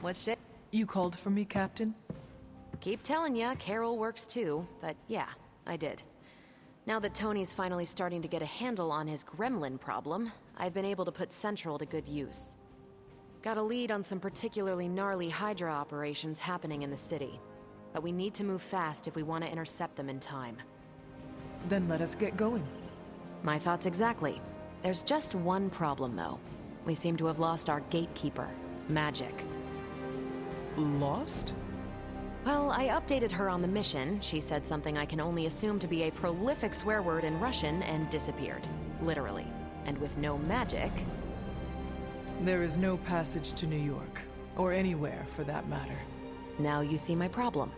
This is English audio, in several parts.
What's shit? You called for me, Captain? Keep telling ya, Carol works too, but yeah, I did. Now that Tony's finally starting to get a handle on his gremlin problem, I've been able to put Central to good use. Got a lead on some particularly gnarly Hydra operations happening in the city. But we need to move fast if we want to intercept them in time. Then let us get going. My thoughts exactly. There's just one problem, though. We seem to have lost our gatekeeper, Magic. Lost? Well, I updated her on the mission. She said something I can only assume to be a prolific swear word in Russian and disappeared. Literally. And with no magic... There is no passage to New York. Or anywhere, for that matter. Now you see my problem.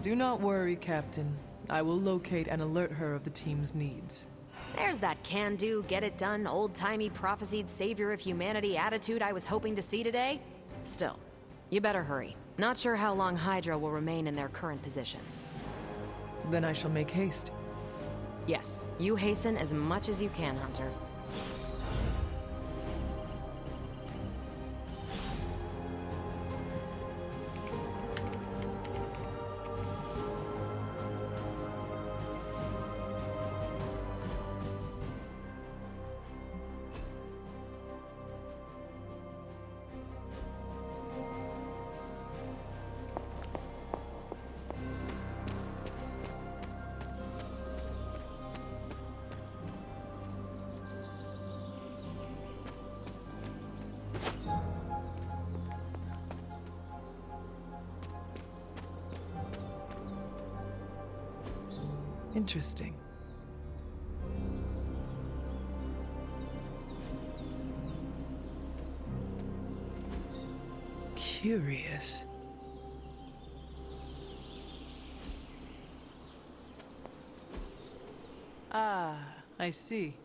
Do not worry, Captain. I will locate and alert her of the team's needs. There's that can-do, get-it-done, old-timey prophesied savior of humanity attitude I was hoping to see today. Still, you better hurry. Not sure how long Hydra will remain in their current position. Then I shall make haste. Yes, you hasten as much as you can, Hunter. Interesting. Curious. Ah, I see.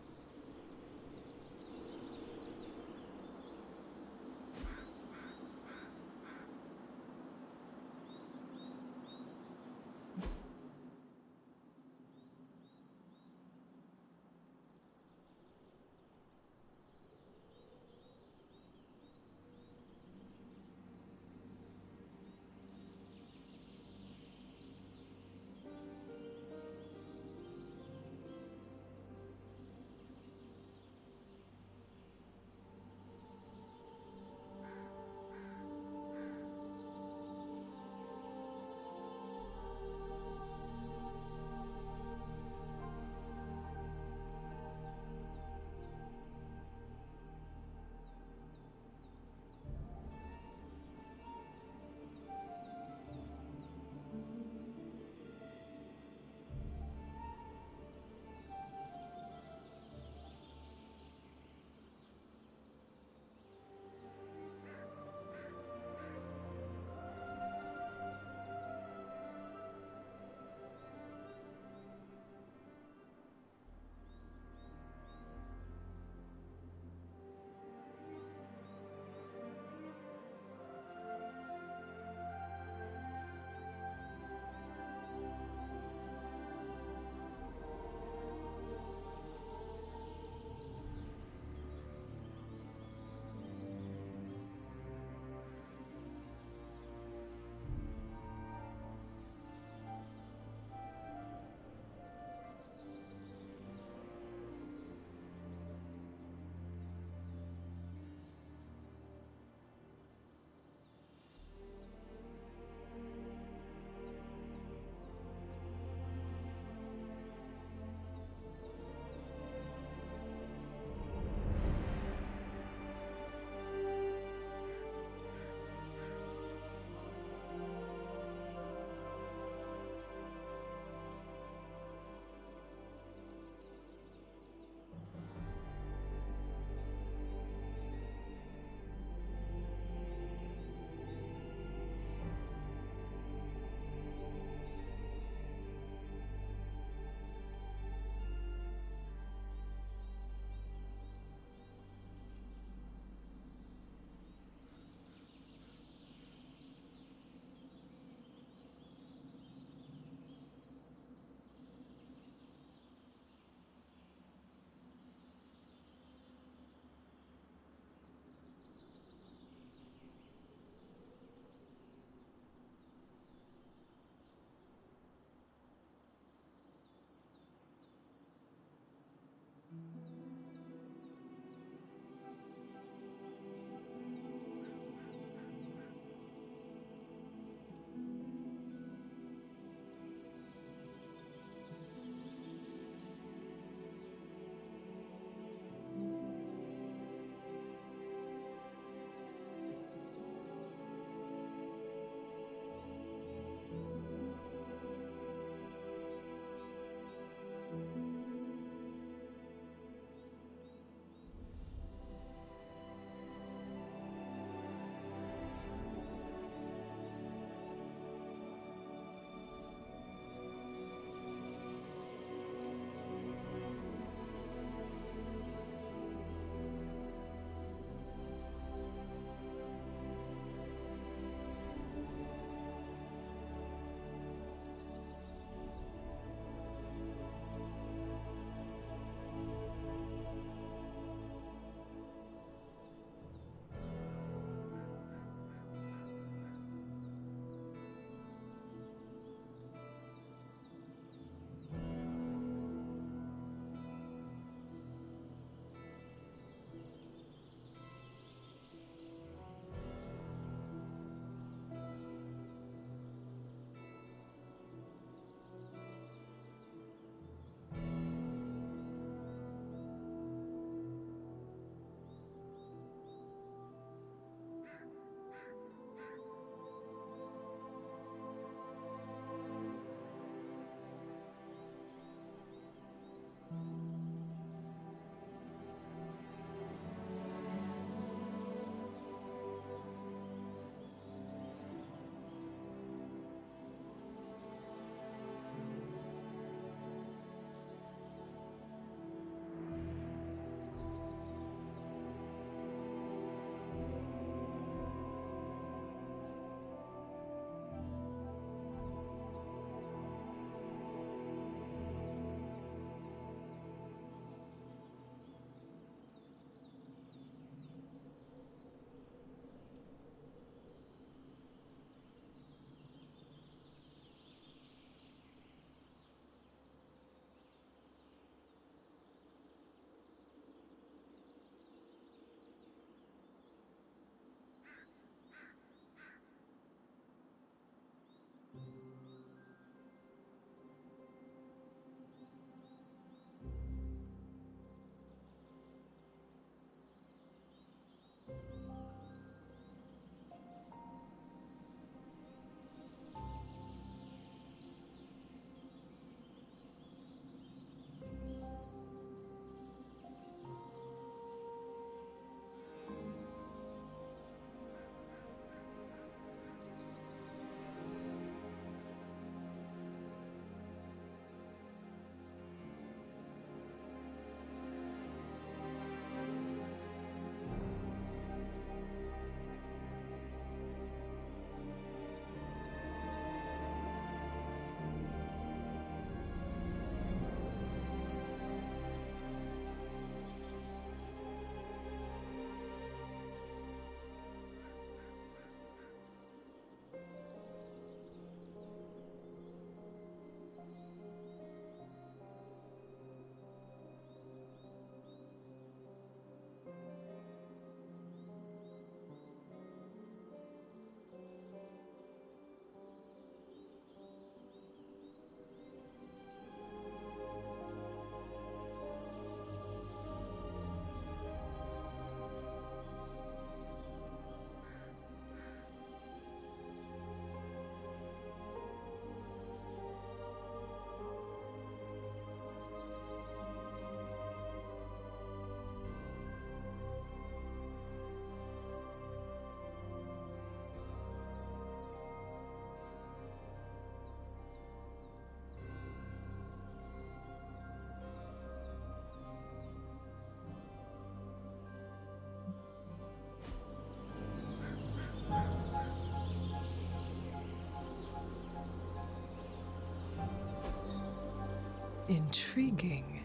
Intriguing.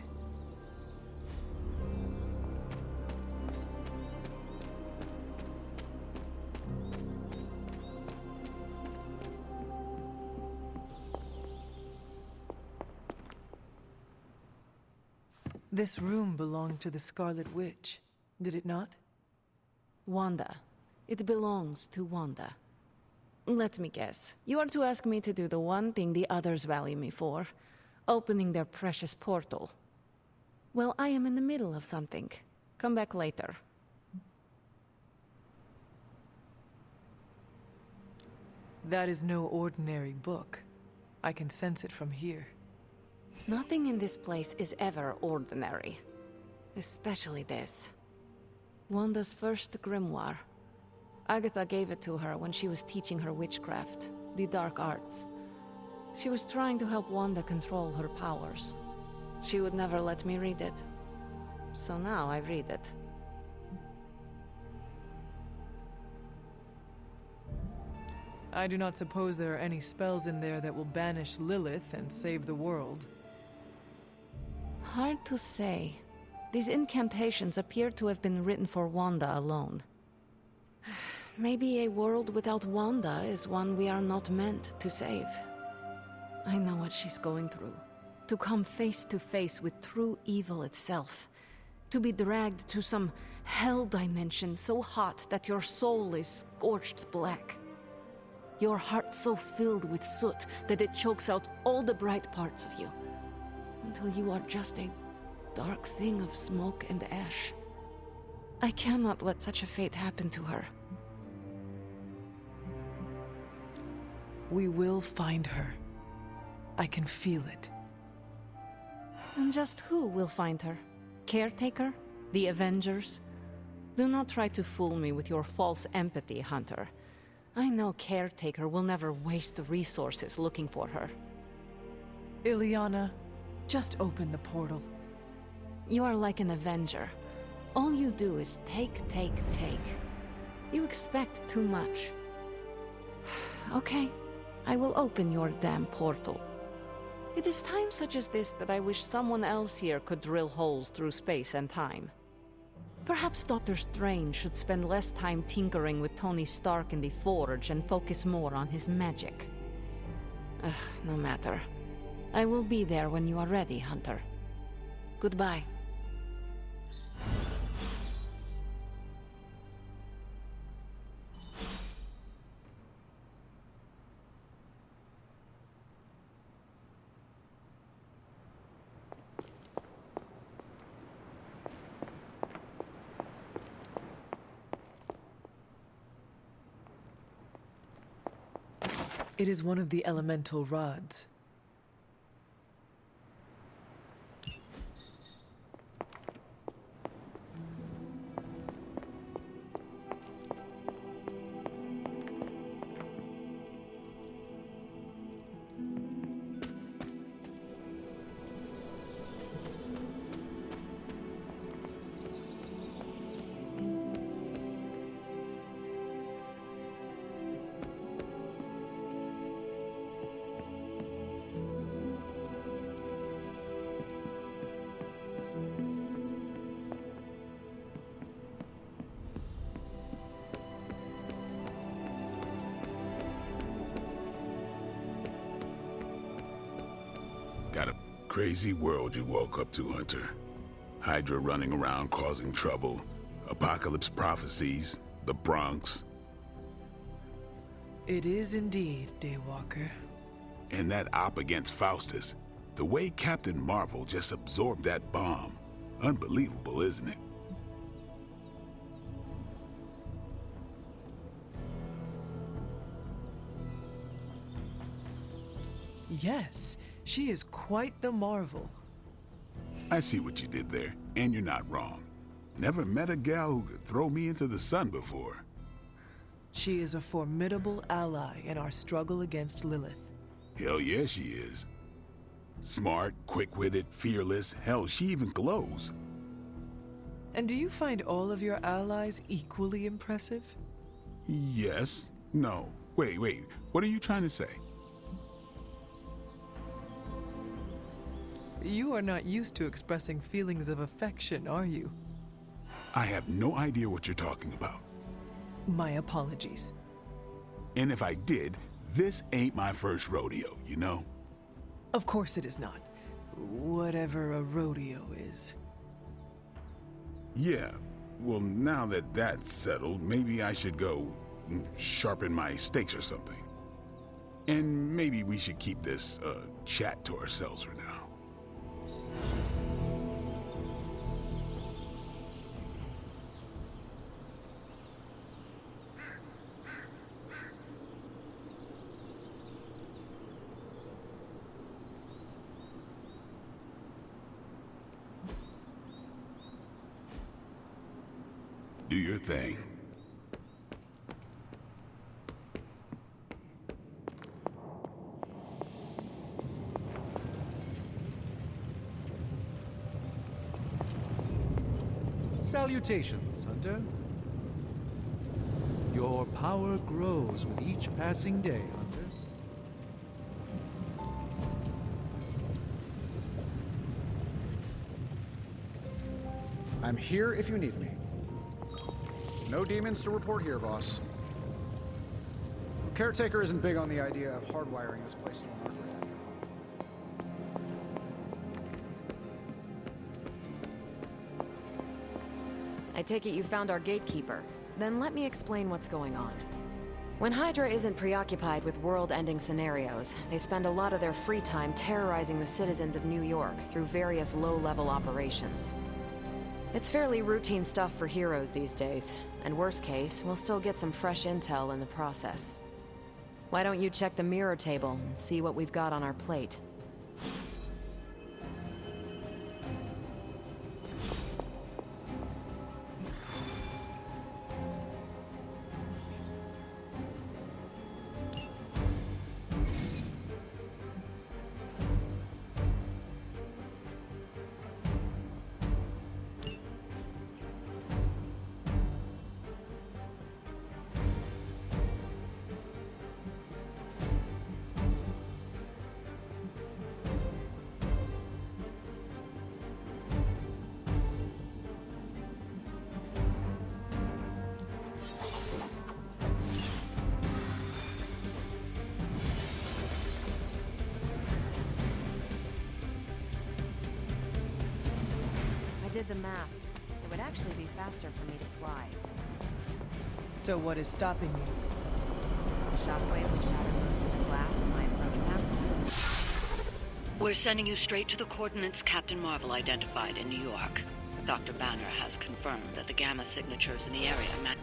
This room belonged to the Scarlet Witch, did it not? Wanda. It belongs to Wanda. Let me guess. You are to ask me to do the one thing the others value me for. Opening their precious portal. Well, I am in the middle of something. Come back later. That is no ordinary book. I can sense it from here. Nothing in this place is ever ordinary. Especially this. Wanda's first grimoire. Agatha gave it to her when she was teaching her witchcraft, the dark arts. She was trying to help Wanda control her powers. She would never let me read it. So now I read it. I do not suppose there are any spells in there that will banish Lilith and save the world. Hard to say. These incantations appear to have been written for Wanda alone. Maybe a world without Wanda is one we are not meant to save. I know what she's going through. To come face to face with true evil itself. To be dragged to some hell dimension so hot that your soul is scorched black. Your heart so filled with soot that it chokes out all the bright parts of you. Until you are just a dark thing of smoke and ash. I cannot let such a fate happen to her. We will find her. I can feel it. And just who will find her? Caretaker? The Avengers? Do not try to fool me with your false empathy, Hunter. I know Caretaker will never waste the resources looking for her. Illyana, just open the portal. You are like an Avenger. All you do is take, take, take. You expect too much. Okay, I will open your damn portal. It is times such as this that I wish someone else here could drill holes through space and time. Perhaps Doctor Strange should spend less time tinkering with Tony Stark in the Forge and focus more on his magic. Ugh, no matter. I will be there when you are ready, Hunter. Goodbye. It is one of the elemental rods. Got a crazy world you woke up to, Hunter. Hydra running around causing trouble, apocalypse prophecies, the Bronx. It is indeed, Daywalker. And that op against Faustus. The way Captain Marvel just absorbed that bomb. Unbelievable, isn't it? Yes, she is quite the marvel. I see what you did there, and you're not wrong. Never met a gal who could throw me into the sun before. She is a formidable ally in our struggle against Lilith. Hell yeah, she is. Smart, quick-witted, fearless, hell, she even glows. And do you find all of your allies equally impressive? Yes. No. Wait, what are you trying to say? You are not used to expressing feelings of affection, are you? I have no idea what you're talking about. My apologies. And if I did, this ain't my first rodeo, you know? Of course it is not. Whatever a rodeo is. Yeah. Well, now that that's settled, maybe I should go sharpen my stakes or something. And maybe we should keep this chat to ourselves for now. Do your thing. Salutations, Hunter. Your power grows with each passing day, Hunter. I'm here if you need me. No demons to report here, boss. Caretaker isn't big on the idea of hardwiring this place to a marker detector. I take it you found our gatekeeper. Then let me explain what's going on. When Hydra isn't preoccupied with world-ending scenarios, they spend a lot of their free time terrorizing the citizens of New York through various low-level operations. It's fairly routine stuff for heroes these days, and worst case, we'll still get some fresh intel in the process. Why don't you check the mirror table and see what we've got on our plate? I did the math. It would actually be faster for me to fly. So what is stopping you? The shockwave will shatter most of the glass in my approach path. We're sending you straight to the coordinates Captain Marvel identified in New York. Dr. Banner has confirmed that the gamma signatures in the area match.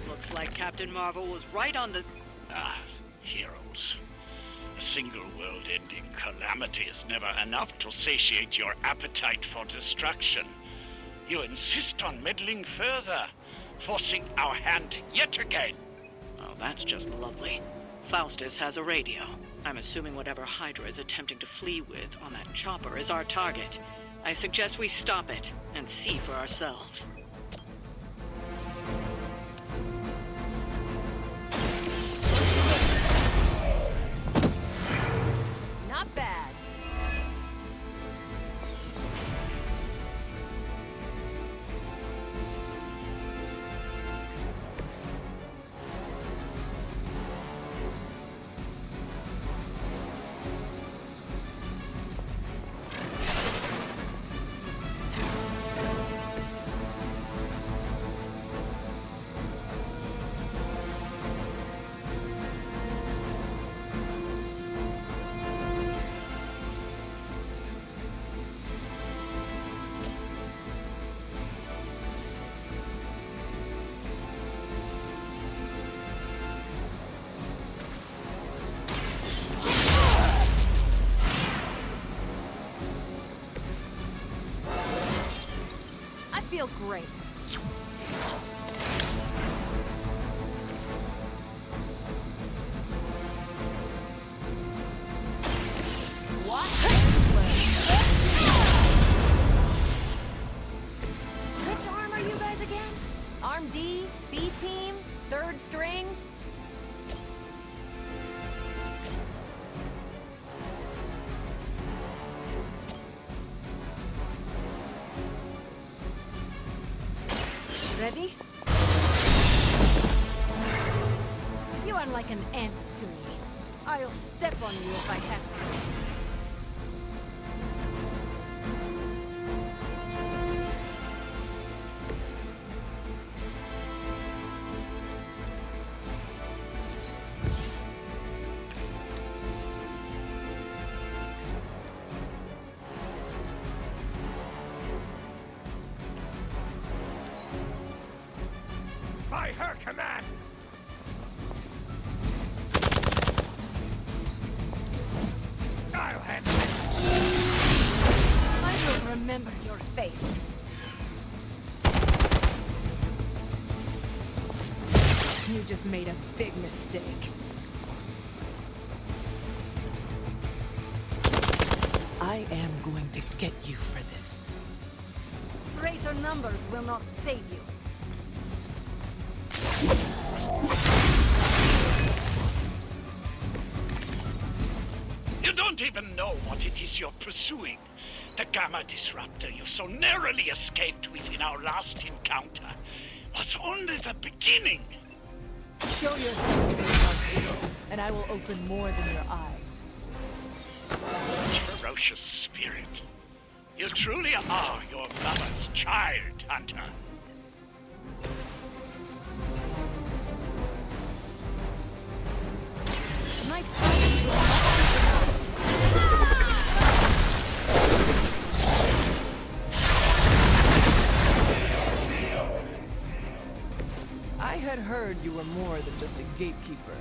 Looks like Captain Marvel was right on the... Heroes. A single world-ending calamity is never enough to satiate your appetite for destruction. You insist on meddling further, forcing our hand yet again. Oh, that's just lovely. Faustus has a radio. I'm assuming whatever Hydra is attempting to flee with on that chopper is our target. I suggest we stop it and see for ourselves. Not bad. feel great. Which arm are you guys again? Arm D, B team, third string? Ready? You are like an ant to me. I'll step on you if I have to. By her command! I'll handle it! I will remember your face. You just made a big mistake. I am going to get you for this. Greater numbers will not save you. You don't even know what it is you're pursuing. The Gamma Disruptor you so narrowly escaped with in our last encounter was only the beginning. Show yourself, and I will open more than your eyes. Ferocious spirit. You truly are your mother's child, Hunter. My fight will not I had heard you were more than just a gatekeeper.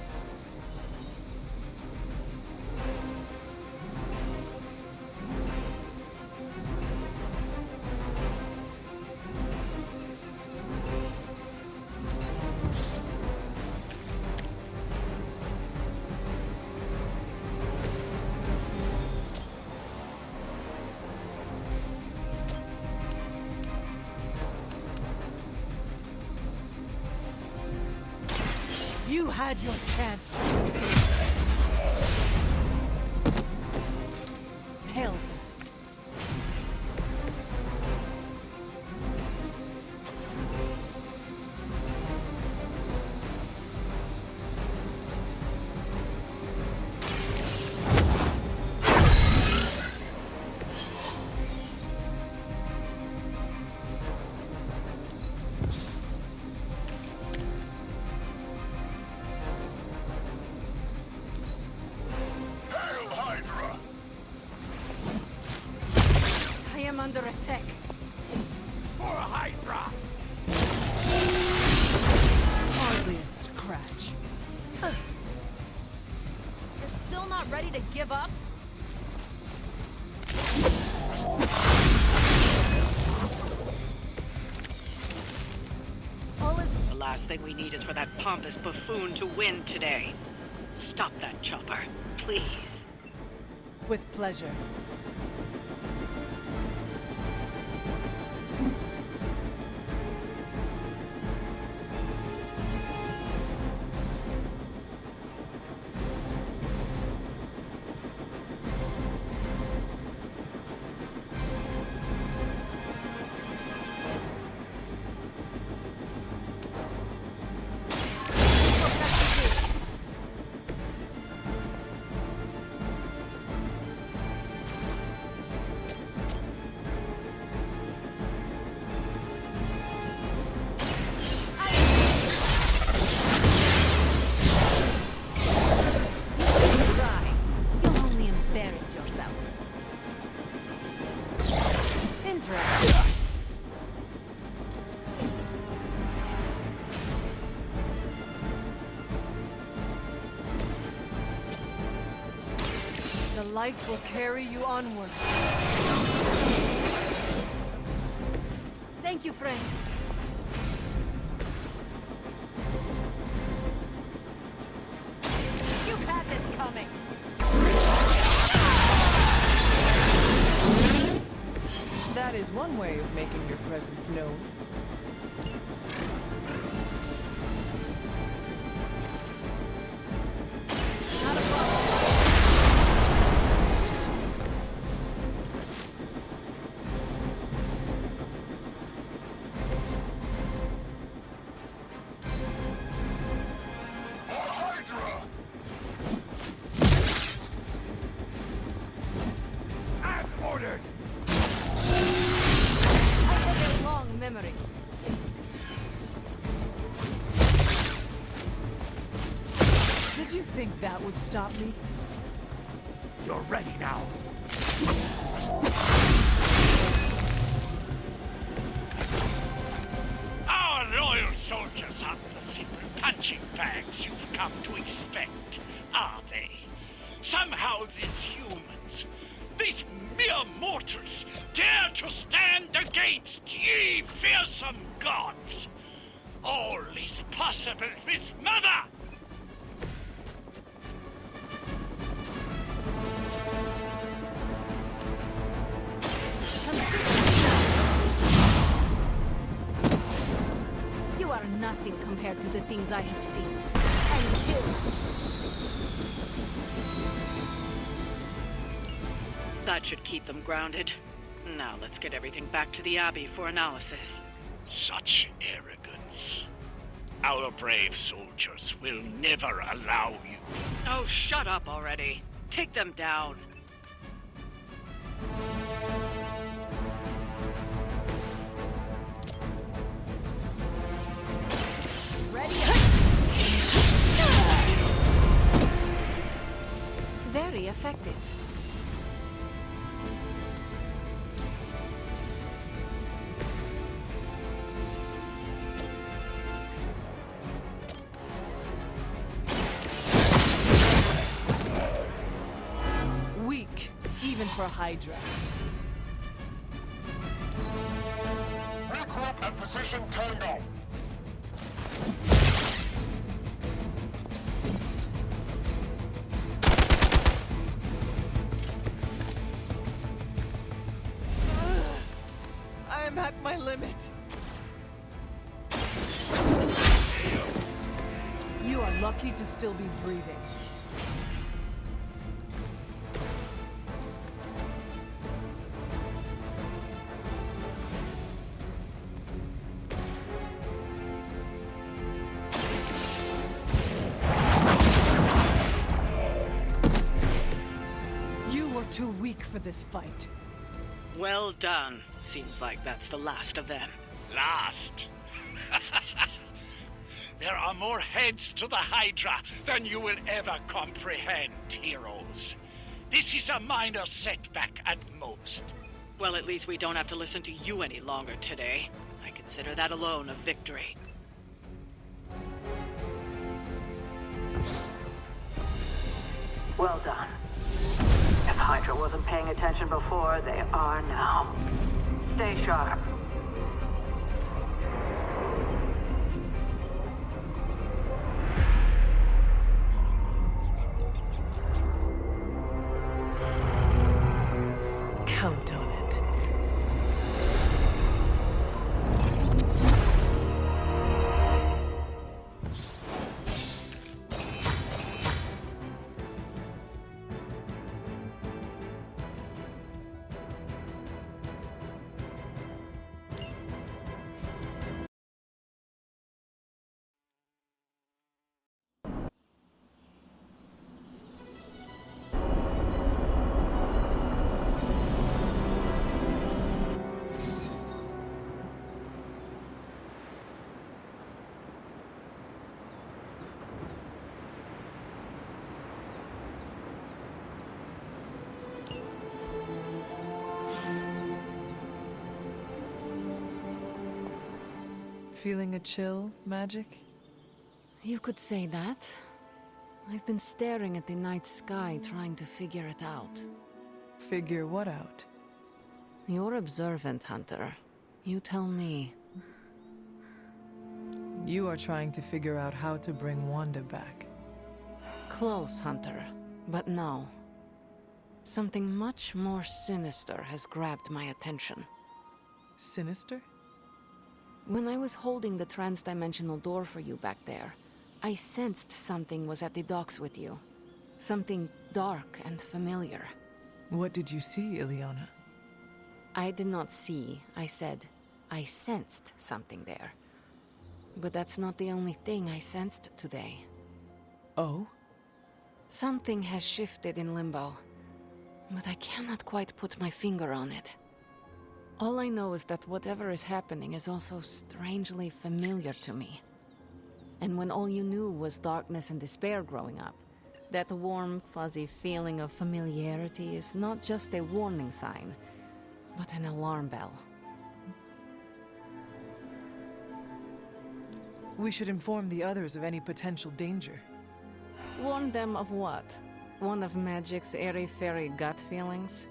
You had your chance to escape. Hell. I am under attack. For a Hydra! Hardly a scratch. You're still not ready to give up? All is The last thing we need is for that pompous buffoon to win today. Stop that chopper, please. With pleasure. dry. You'll only embarrass yourself. Interesting. The light will carry you onward. Thank Thank you, friend. You had this coming! That is one way of making your presence known. Not a problem. As ordered! I have a long memory. Did you think that would stop me? You're ready now. Our loyal soldiers aren't the simple punching bags you've come to expect, are they? Somehow these humans, these mere mortals, dare to stand against ye fearsome gods. All is possible with Mother! You are nothing compared to the things I have seen and killed. That should keep them grounded. Now let's get everything back to the Abbey for analysis. Such arrogance. Our brave soldiers will never allow you. Oh, shut up already. Take them down. Ready Very effective. Weak, even for Hydra. Recruit at position Tango. I am at my limit. You are lucky to still be breathing. You were too weak for this fight. Well done. Seems like that's the last of them. Last. There are more heads to the Hydra than you will ever comprehend, heroes. This is a minor setback at most. Well, at least we don't have to listen to you any longer today. I consider that alone a victory. Well done. If Hydra wasn't paying attention before, they are now. Stay sharp. Count on it. Feeling a chill, Magic? You could say that. I've been staring at the night sky trying to figure it out. Figure what out? You're observant, Hunter. You tell me. You are trying to figure out how to bring Wanda back. Close, Hunter. But no. Something much more sinister has grabbed my attention. Sinister? When I was holding the transdimensional door for you back there, I sensed something was at the docks with you. Something dark and familiar. What did you see, Ileana? I did not see, I said. I sensed something there. But that's not the only thing I sensed today. Oh? Something has shifted in Limbo, but I cannot quite put my finger on it. All I know is that whatever is happening is also strangely familiar to me. And when all you knew was darkness and despair growing up, that warm, fuzzy feeling of familiarity is not just a warning sign, but an alarm bell. We should inform the others of any potential danger. Warn them of what? One of Magic's airy-fairy gut feelings?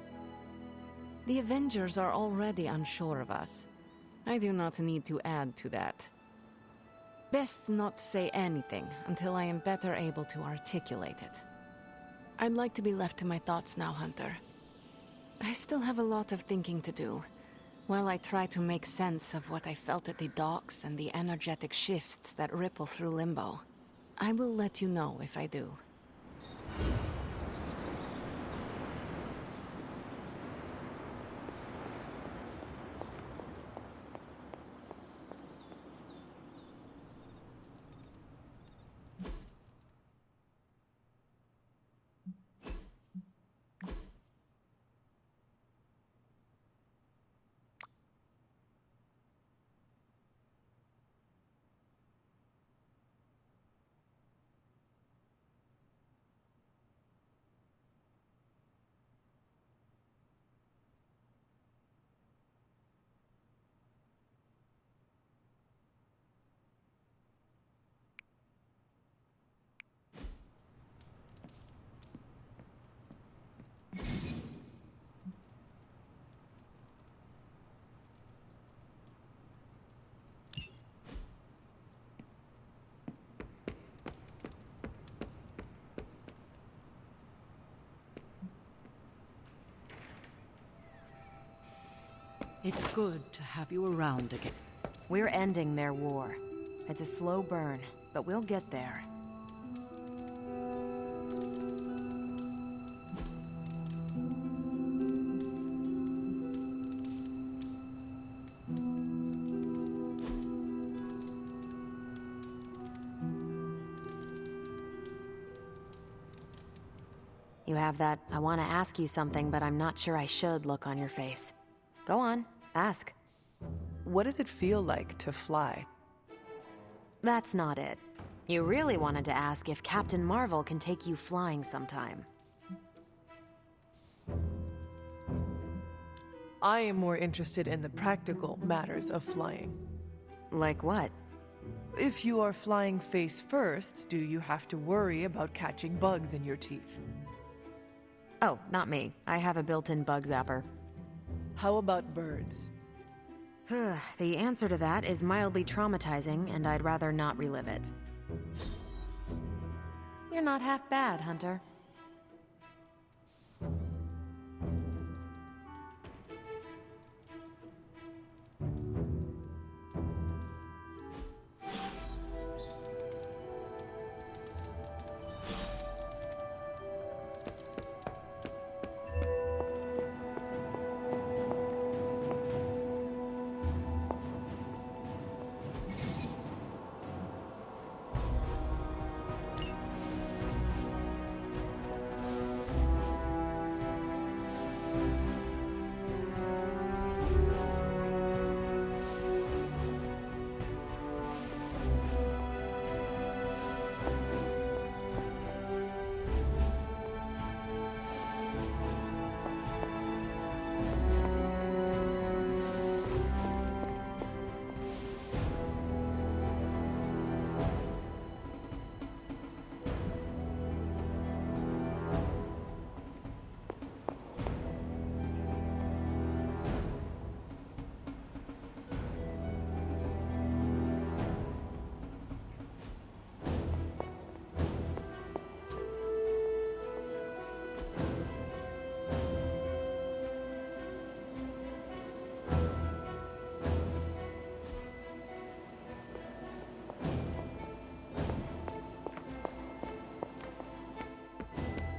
The Avengers are already unsure of us. I do not need to add to that. Best not say anything until I am better able to articulate it. I'd like to be left to my thoughts now, Hunter. I still have a lot of thinking to do, while I try to make sense of what I felt at the docks and the energetic shifts that ripple through Limbo. I will let you know if I do. It's good to have you around again. We're ending their war. It's a slow burn, but we'll get there. You have that "I want to ask you something, but I'm not sure I should" look on your face. Go on, ask. What does it feel like to fly? That's not it. You really wanted to ask if Captain Marvel can take you flying sometime. I am more interested in the practical matters of flying. Like what? If you are flying face first, do you have to worry about catching bugs in your teeth? Oh, not me. I have a built-in bug zapper. How about birds? The answer to that is mildly traumatizing, and I'd rather not relive it. You're not half bad, Hunter.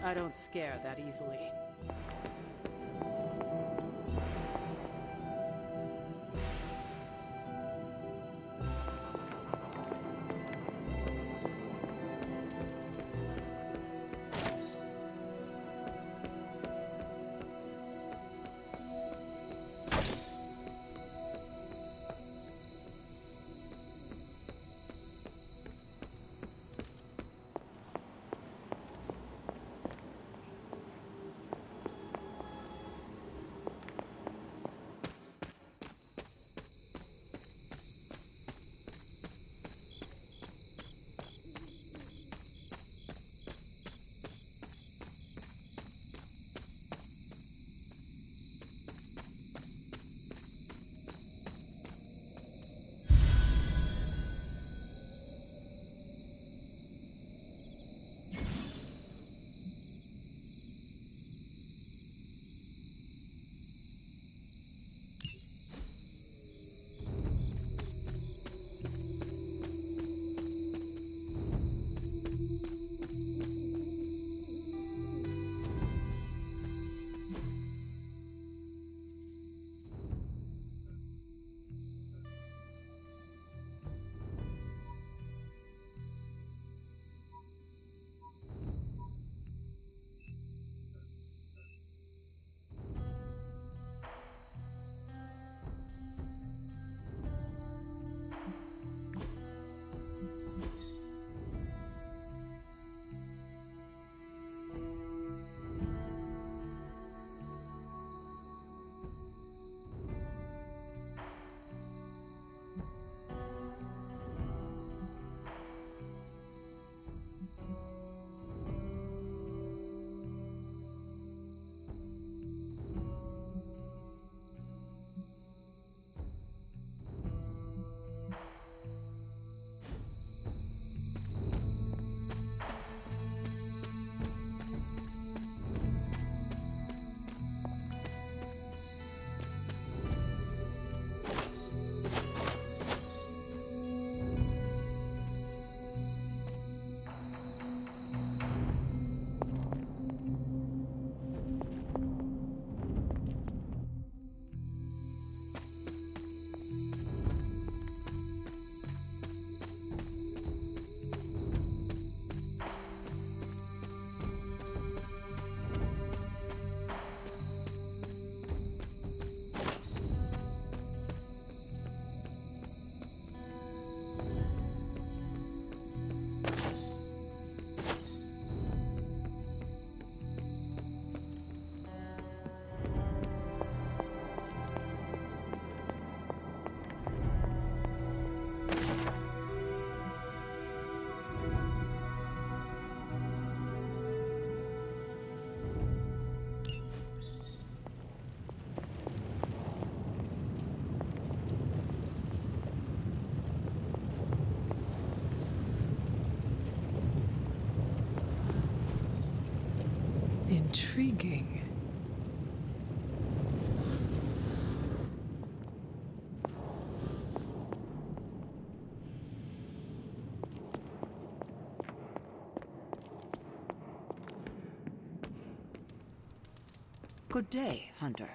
I don't scare that easily. Intriguing. Good day, Hunter.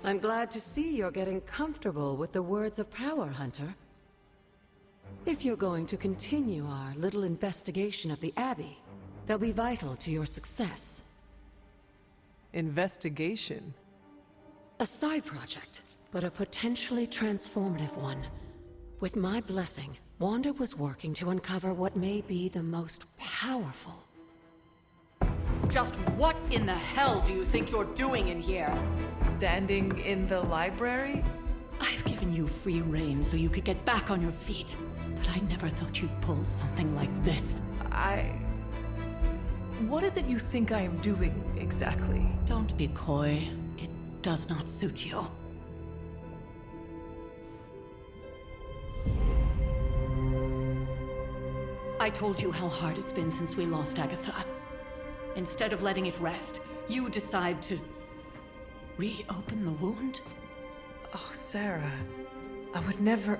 I'm glad to see you're getting comfortable with the words of power, Hunter. If you're going to continue our little investigation of the Abbey, they'll be vital to your success. Investigation? A side project, but a potentially transformative one. With my blessing, Wanda was working to uncover what may be the most powerful. Just what in the hell do you think you're doing in here? Standing in the library? I've given you free rein so you could get back on your feet, but I never thought you'd pull something like this. What is it you think I am doing, exactly? Don't be coy. It does not suit you. I told you how hard it's been since we lost Agatha. Instead of letting it rest, you decide to reopen the wound? Oh, Sarah. I never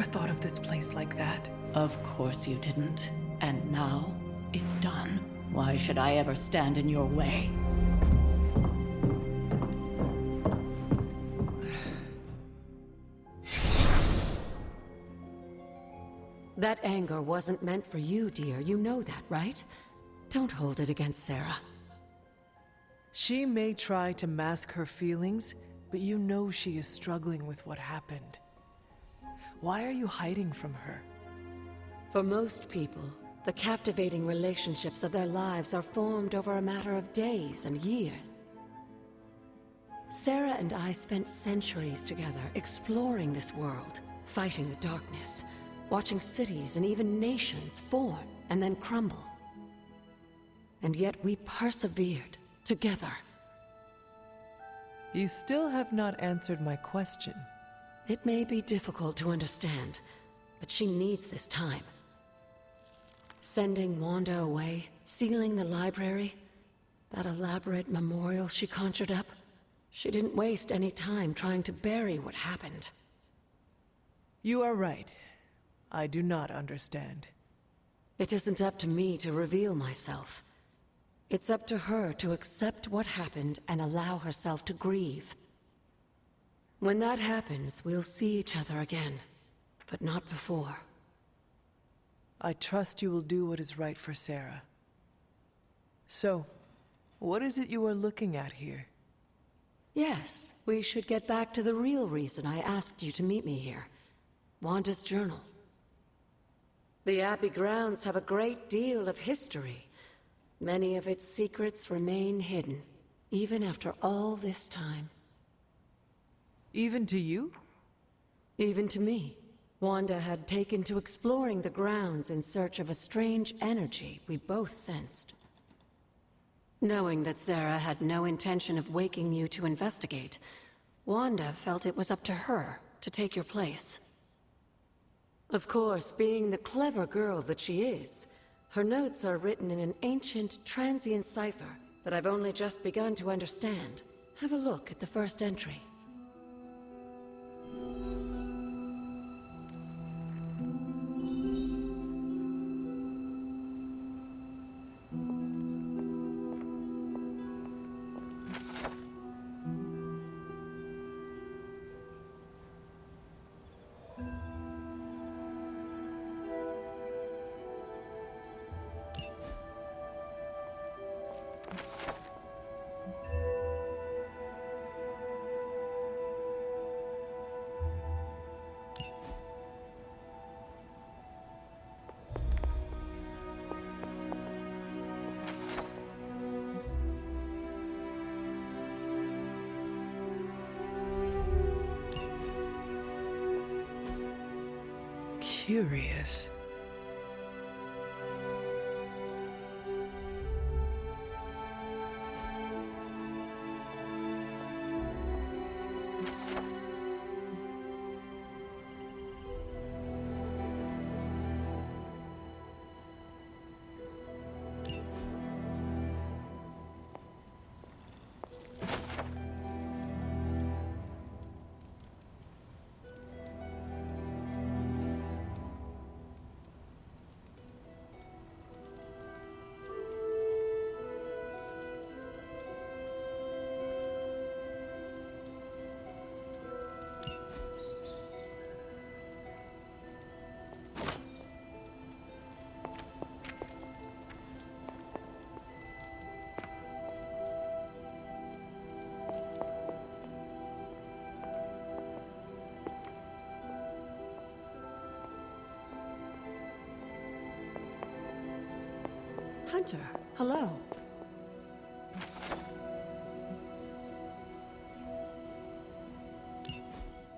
thought of this place like that. Of course you didn't. And now, it's done. Why should I ever stand in your way? That anger wasn't meant for you, dear. You know that, right? Don't hold it against Sarah. She may try to mask her feelings, but you know she is struggling with what happened. Why are you hiding from her? For most people, the captivating relationships of their lives are formed over a matter of days and years. Sarah and I spent centuries together exploring this world, fighting the darkness, watching cities and even nations form and then crumble. And yet we persevered together. You still have not answered my question. It may be difficult to understand, but she needs this time. Sending Wanda away, sealing the library, that elaborate memorial she conjured up, she didn't waste any time trying to bury what happened. You are right. I do not understand. It isn't up to me to reveal myself. It's up to her to accept what happened and allow herself to grieve. When that happens, we'll see each other again, but not before. I trust you will do what is right for Sarah. So, what is it you are looking at here? Yes, we should get back to the real reason I asked you to meet me here. Wanda's journal. The Abbey grounds have a great deal of history. Many of its secrets remain hidden, even after all this time. Even to you? Even to me. Wanda had taken to exploring the grounds in search of a strange energy we both sensed. Knowing that Sarah had no intention of waking you to investigate, Wanda felt it was up to her to take your place. Of course, being the clever girl that she is, her notes are written in an ancient, transient cipher that I've only just begun to understand. Have a look at the first entry. Curious. Hunter, hello.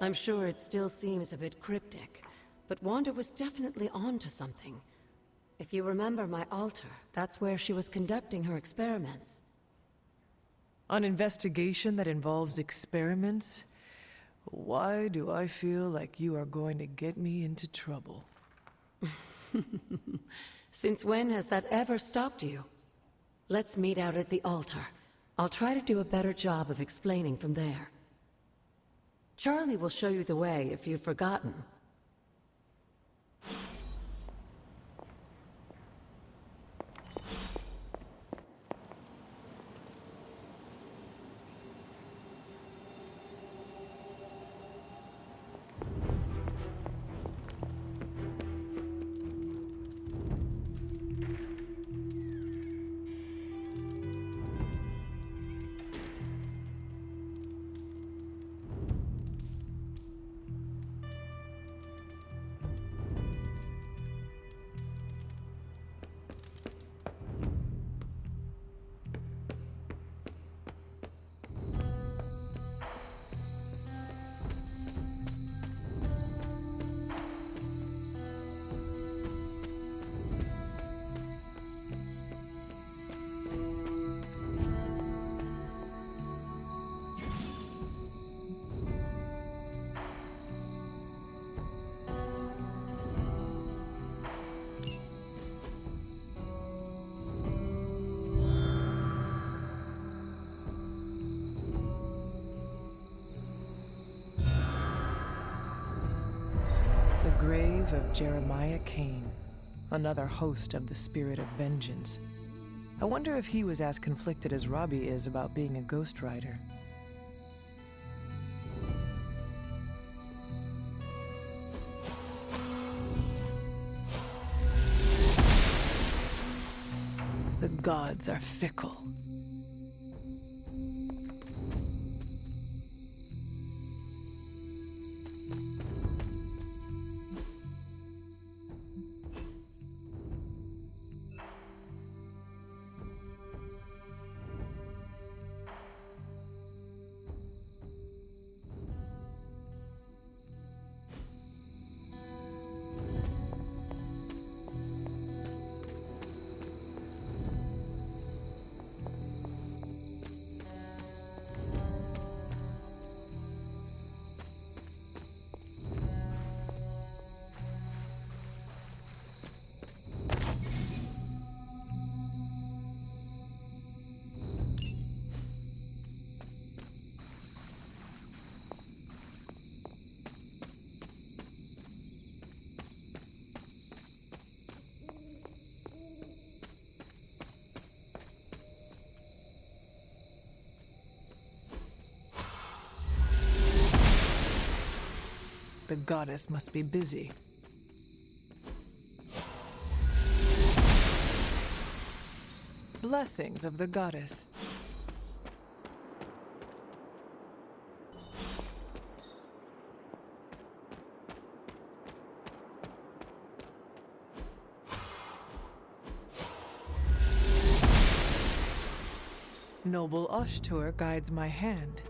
I'm sure it still seems a bit cryptic, but Wanda was definitely onto something. If you remember my altar, that's where she was conducting her experiments. An investigation that involves experiments? Why do I feel like you are going to get me into trouble? Since when has that ever stopped you? Let's meet out at the altar. I'll try to do a better job of explaining from there. Charlie will show you the way if you've forgotten. Grave of Jeremiah Kane, another host of the Spirit of Vengeance. I wonder if he was as conflicted as Robbie is about being a Ghost Rider. The gods are fickle. The goddess must be busy. Blessings of the goddess. Noble Ashtur guides my hand.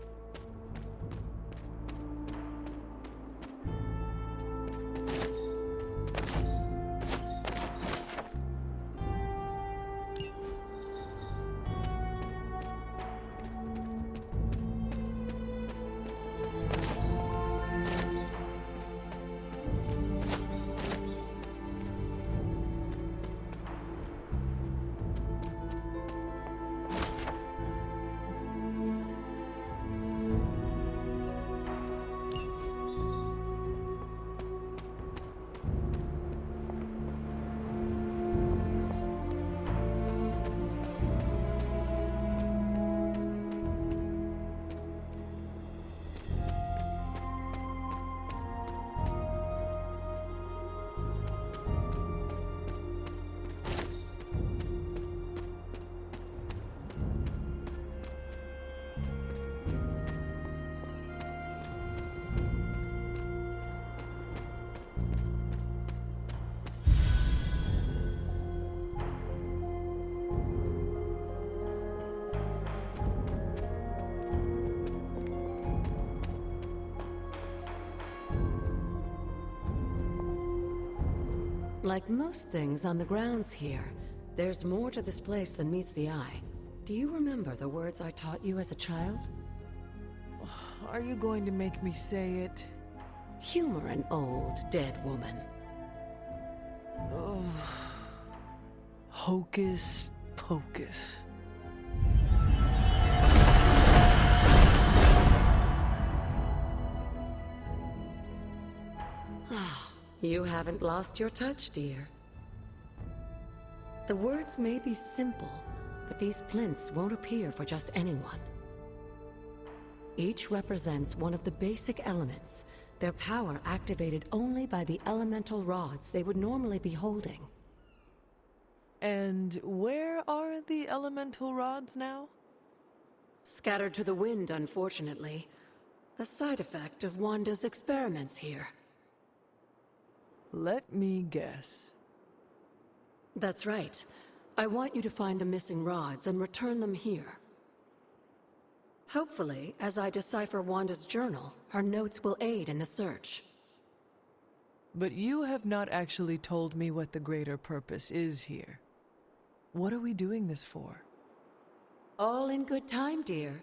Like most things on the grounds here, there's more to this place than meets the eye. Do you remember the words I taught you as a child? Are you going to make me say it? Humor an old, dead woman. Hocus pocus. You haven't lost your touch, dear. The words may be simple, but these plinths won't appear for just anyone. Each represents one of the basic elements, their power activated only by the elemental rods they would normally be holding. And where are the elemental rods now? Scattered to the wind, unfortunately. A side effect of Wanda's experiments here. Let me guess. That's right. I want you to find the missing rods and return them here. Hopefully, as I decipher Wanda's journal, her notes will aid in the search. But you have not actually told me what the greater purpose is here. What are we doing this for? All in good time, dear.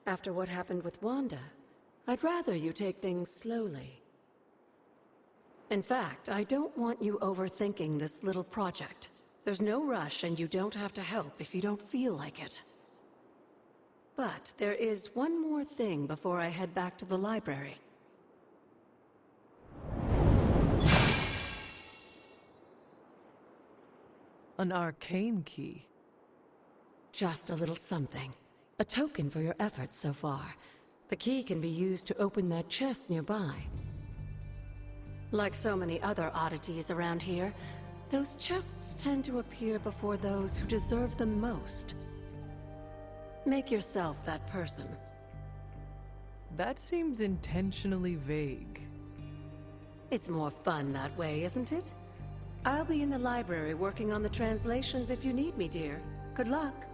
After what happened with Wanda, I'd rather you take things slowly. In fact, I don't want you overthinking this little project. There's no rush, and you don't have to help if you don't feel like it. But there is one more thing before I head back to the library. An arcane key. Just a little something. A token for your efforts so far. The key can be used to open that chest nearby. Like so many other oddities around here, those chests tend to appear before those who deserve them most. Make yourself that person. That seems intentionally vague. It's more fun that way, isn't it? I'll be in the library working on the translations if you need me, dear. Good luck.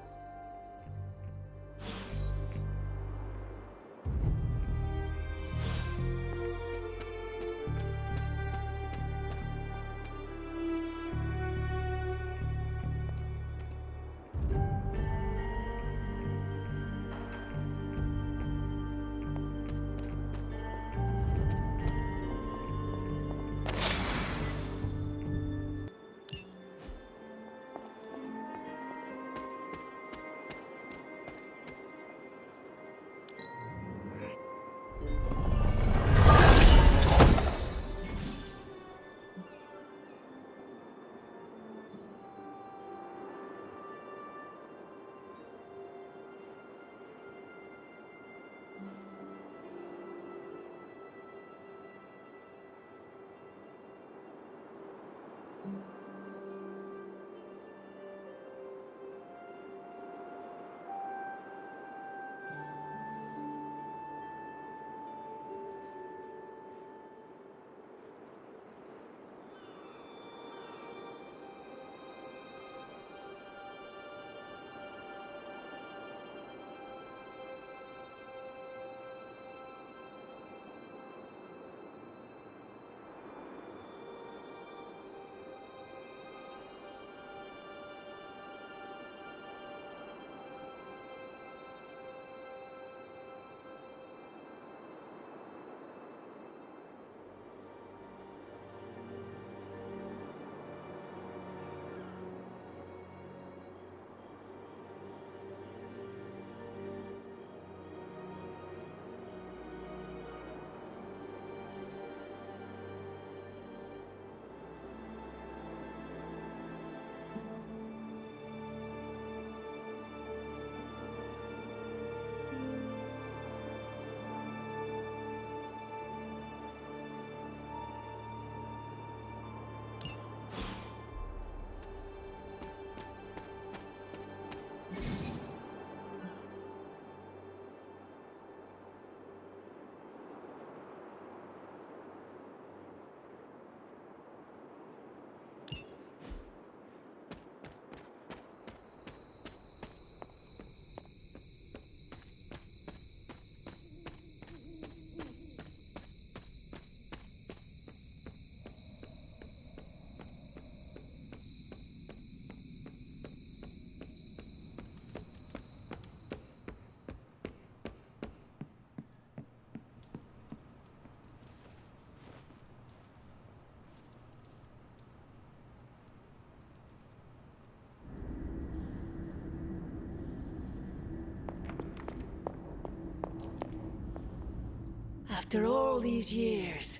After all these years,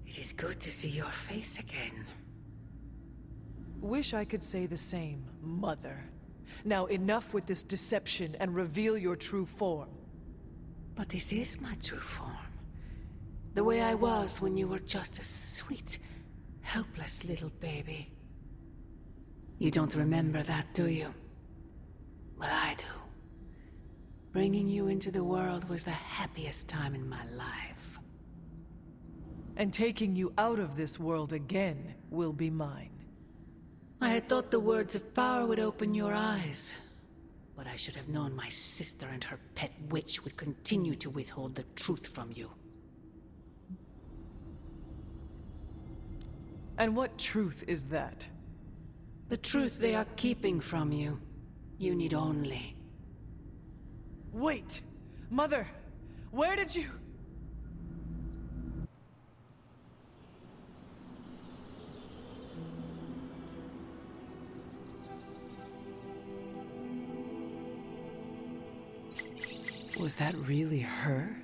it is good to see your face again. Wish I could say the same, Mother. Now enough with this deception and reveal your true form. But this is my true form. The way I was when you were just a sweet, helpless little baby. You don't remember that, do you? Well, I do. Bringing you into the world was the happiest time in my life. And taking you out of this world again will be mine. I had thought the words of power would open your eyes. But I should have known my sister and her pet witch would continue to withhold the truth from you. And what truth is that? The truth they are keeping from you. You need only... Wait! Mother! Where did you... Was that really her?